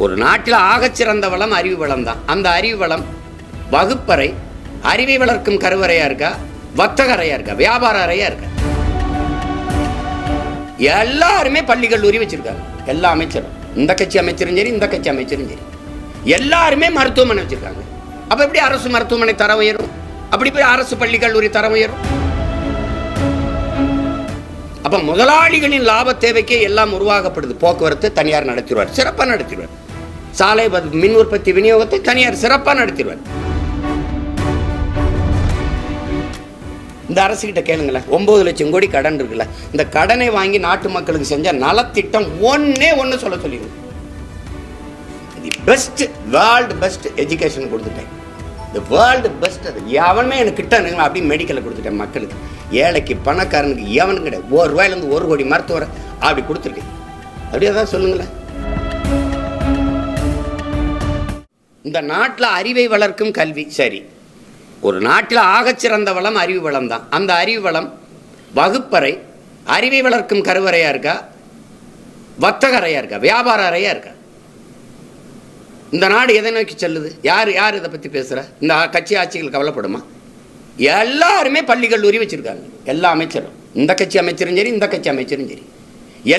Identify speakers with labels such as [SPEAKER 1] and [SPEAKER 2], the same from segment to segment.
[SPEAKER 1] ஒரு நாட்டில் ஆகச்சிறந்த வளம் அறிவு வளம் தான். அந்த அறிவு வளம் வகுப்பறை, அறிவை வளர்க்கும் கருவறையா இருக்கா, வர்த்தக அறையா இருக்கா, வியாபார அறையா இருக்கா? எல்லாருமே பள்ளி கல்லூரி வச்சிருக்காங்க. எல்லா அமைச்சரும், இந்த கட்சி அமைச்சரும் சரி, இந்த கட்சி அமைச்சரும் சரி, எல்லாருமே மருத்துவமனை வச்சிருக்காங்க. அப்ப எப்படி அரசு மருத்துவமனை தரம் உயரும்? அப்படி போய் அரசு பள்ளி கல்லூரி தரம் உயரும்? அப்ப முதலாளிகளின் லாப தேவைக்கே எல்லாம் உருவாக்கப்படுது. போக்குவரத்து தனியார் நடத்திடுவார், சிறப்பாக நடத்திடுவார். சாலை மின் உற்பத்தி விநியோகத்தை தனியார் சிறப்பாக நடத்திடுவார். இந்த அரசு கிட்ட கேளுங்களேன், 9 லட்சம் கோடி கடன் இருக்குல்ல, இந்த கடனை வாங்கி நாட்டு மக்களுக்கு செஞ்ச நலத்திட்டம் ஒண்ணே சொல்ல சொல்லிடுங்க. பெஸ்ட், வேர்ல்டு பெஸ்ட் எஜுகேஷன் கொடுத்துட்டேன். இந்த வேர்ல்டு பெஸ்ட், அது எவனுமே எனக்கு கிட்ட அப்படி மெடிக்கலை கொடுத்துட்டேன் மக்களுக்கு. ஏழைக்கு பணக்காரனுக்கு எவனுக்கு கிடையாது. ₹1 1 கோடி மருத்துவரை அப்படி கொடுத்துருக்கேன். அப்படியே தான் சொல்லுங்களேன். இந்த நாட்டில் அறிவை வளர்க்கும் கல்வி சரி. ஒரு நாட்டில் ஆகச்சிறந்த வளம் அறிவு வளம் தான். அந்த அறிவு வளம் வகுப்பறை, அறிவை வளர்க்கும் கருவறையா இருக்கா, வர்த்தக அறையா இருக்கா, வியாபார அறையா இருக்கா? இந்த நாடு எதை நோக்கி செல்லுது? யார் இதை பற்றி பேசுகிற? இந்த கட்சி ஆட்சிகள் கவலைப்படுமா? எல்லாருமே பள்ளி கல்லூரி வச்சுருக்காங்க. எல்லா அமைச்சரும், இந்த கட்சி அமைச்சரும் சரி, இந்த கட்சி அமைச்சரும் சரி,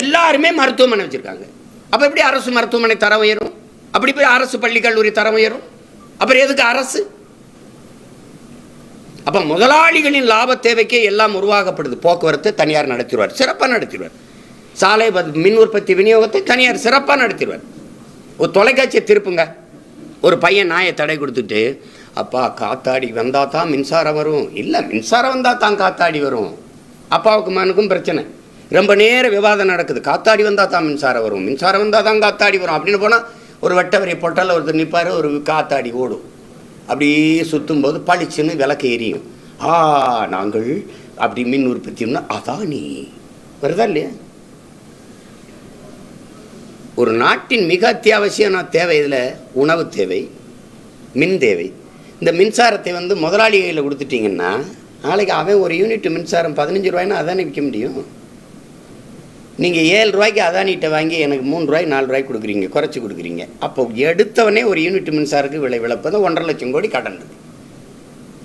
[SPEAKER 1] எல்லாருமே மருத்துவமனை வச்சுருக்காங்க. அப்போ எப்படி அரசு மருத்துவமனை தரம் உயரும்? அப்படி போய் அரசு பள்ளி கல்லூரி தரம் உயரும்? அப்புறம் எதுக்கு அரசு? அப்போ முதலாளிகளின் லாப தேவைக்கே எல்லாம் உருவாக்கப்படுது. போக்குவரத்து தனியார் நடத்திடுவார், சிறப்பாக நடத்திடுவார். சாலை மின் உற்பத்தி விநியோகத்தை தனியார் சிறப்பாக நடத்திடுவார். ஒரு தொலைக்காட்சியை திருப்புங்க, ஒரு பையன் நாயை தடை கொடுத்துட்டு, அப்பா காத்தாடி வந்தால் தான் மின்சாரம் வரும், இல்லை மின்சாரம் வந்தால் தான் காத்தாடி வரும். அப்பாவுக்கும் மகனுக்கும் பிரச்சனை, ரொம்ப நேரம் விவாதம் நடக்குது. காத்தாடி வந்தால் தான் மின்சாரம் வரும், மின்சாரம் வந்தால் தான் காத்தாடி வரும் அப்படின்னு போனால் ஒரு வெட்டவரை பொட்டால் ஒருத்தர் நிற்பார், ஒரு காத்தாடி ஓடும். அப்படியே சுற்றும் போது பளிச்சுன்னு விளக்கு எரியும். நாங்கள் அப்படி மின் உற்பத்தின்னா அதான் நீ வருதா இல்லையா? ஒரு நாட்டின் மிக அத்தியாவசியமான தேவை இதில் உணவு தேவை, மின் தேவை. இந்த மின்சாரத்தை முதலாளி கையில் கொடுத்துட்டிங்கன்னா நாளைக்கு அவன் ஒரு யூனிட் மின்சாரம் 15 ரூபாய்னா அதானே விற்க முடியும். நீங்கள் 7 ரூபாய்க்கு அதானிகிட்ட வாங்கி எனக்கு 3 ரூபாய் 4 ரூபாய் கொடுக்குறீங்க, குறைச்சி கொடுக்குறீங்க. அப்போ எடுத்தவனே ஒரு யூனிட் மின்சாரத்துக்கு விலை விளப்பது 1.5 லட்சம் கோடி கடன் இருக்குது.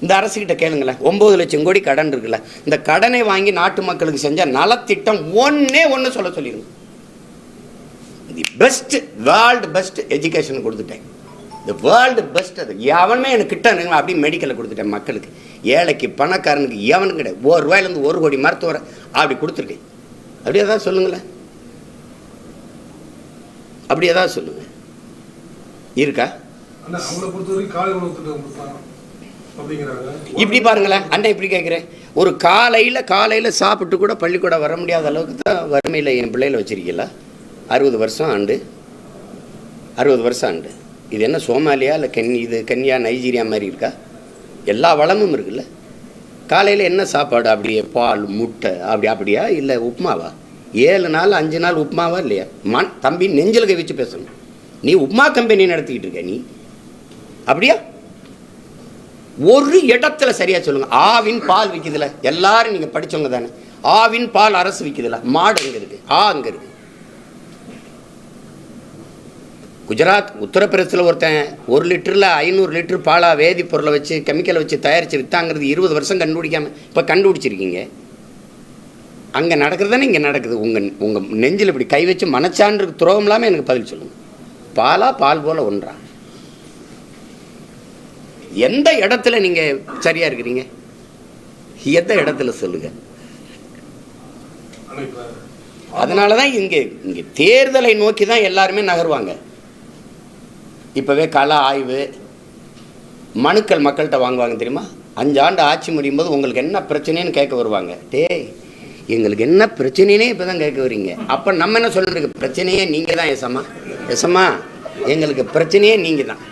[SPEAKER 1] இந்த அரசுக்கிட்ட கேளுங்களேன், 9 லட்சம் கோடி கடன் இருக்குல்ல, இந்த கடனை வாங்கி நாட்டு மக்களுக்கு செஞ்ச நலத்திட்டம் ஒண்ணே சொல்ல சொல்லிடுங்க. பெஸ்ட், வேர்ல்டு பெஸ்ட் எஜுகேஷன் கொடுத்துட்டேன். இந்த வேர்ல்டு பெஸ்ட், அது எவனுமே எனக்கு கிட்ட அப்படி மெடிக்கலை கொடுத்துட்டேன் மக்களுக்கு. ஏழைக்கு பணக்காரனுக்கு எவனுக்கு கிடையாது. ₹1 1 கோடி மருத்துவரை அப்படி கொடுத்துருக்கேன். அப்படியே தான் சொல்லுங்களேன், அப்படியே தான் சொல்லுங்க. இருக்கா? இப்படி பாருங்களேன், அண்ணன் இப்படி கேட்குறேன், ஒரு காலையில் சாப்பிட்டு கூட பள்ளிக்கூடம் வர முடியாத அளவுக்கு தான் வறுமையில் என் பிள்ளைகளை வச்சிருக்கீங்களா? 60 வருஷம் ஆண்டு, 60 வருஷம் ஆண்டு. இது என்ன சோமாலியா இல்லை கன்யா நைஜீரியா மாதிரி இருக்கா? எல்லா வளமும் இருக்குல்ல. காலையில் என்ன சாப்பாடு? அப்படியே பால் முட்டை அப்படியா இல்லை உப்புமாவா? 7 நாள் 5 நாள் உப்புமாவா இல்லையா? தம்பி நெஞ்சில் கை வச்சு பேசணும். நீ உப்புமா கம்பெனி நடத்திக்கிட்டு இருக்க நீ, அப்படியா? ஒரு இடத்துல சரியா சொல்லுங்க. ஆவின் பால் விற்குதுல, எல்லாரும் நீங்கள் படித்தவங்க தானே. ஆவின் பால் அரசு விற்குதுல, மாடு அங்கே இருக்கு, அங்கே இருக்கு. குஜராத் உத்தரப்பிரதேசத்தில் ஒருத்தன் 1 லிட்டரில் 500 லிட்டர் பாலா வேதிப்பொருளை வச்சு கெமிக்கலை வச்சு தயாரித்து விற்றாங்கிறது 20 வருஷம் கண்டுபிடிக்காமல் இப்போ கண்டுபிடிச்சிருக்கீங்க. அங்கே நடக்கிறது தானே இங்கே நடக்குது. உங்கள் நெஞ்சில் இப்படி கை வச்சு மனச்சான்றுக்கு துரோகம் இல்லாமல் எனக்கு பதில் சொல்லுங்கள். பாலா பால் போல் ஒன்றா? எந்த இடத்துல நீங்கள் சரியாக இருக்கிறீங்க? எந்த இடத்துல சொல்லுங்க. அதனால தான் இங்கே தேர்தலை நோக்கி தான் எல்லாருமே நகருவாங்க. இப்போவே கள ஆய்வு மனுக்கள் மக்கள்கிட்ட வாங்குவாங்க தெரியுமா? 5 ஆண்டு ஆட்சி முடியும் போது உங்களுக்கு என்ன பிரச்சனைன்னு கேட்க வருவாங்க. எங்களுக்கு என்ன பிரச்சனைனே இப்போ தான் கேட்க வரீங்க. அப்போ நம்ம என்ன சொல்லிருக்கு? பிரச்சனையே நீங்கள் தான் எசம்மா எங்களுக்கு பிரச்சனையே நீங்கள் தான்.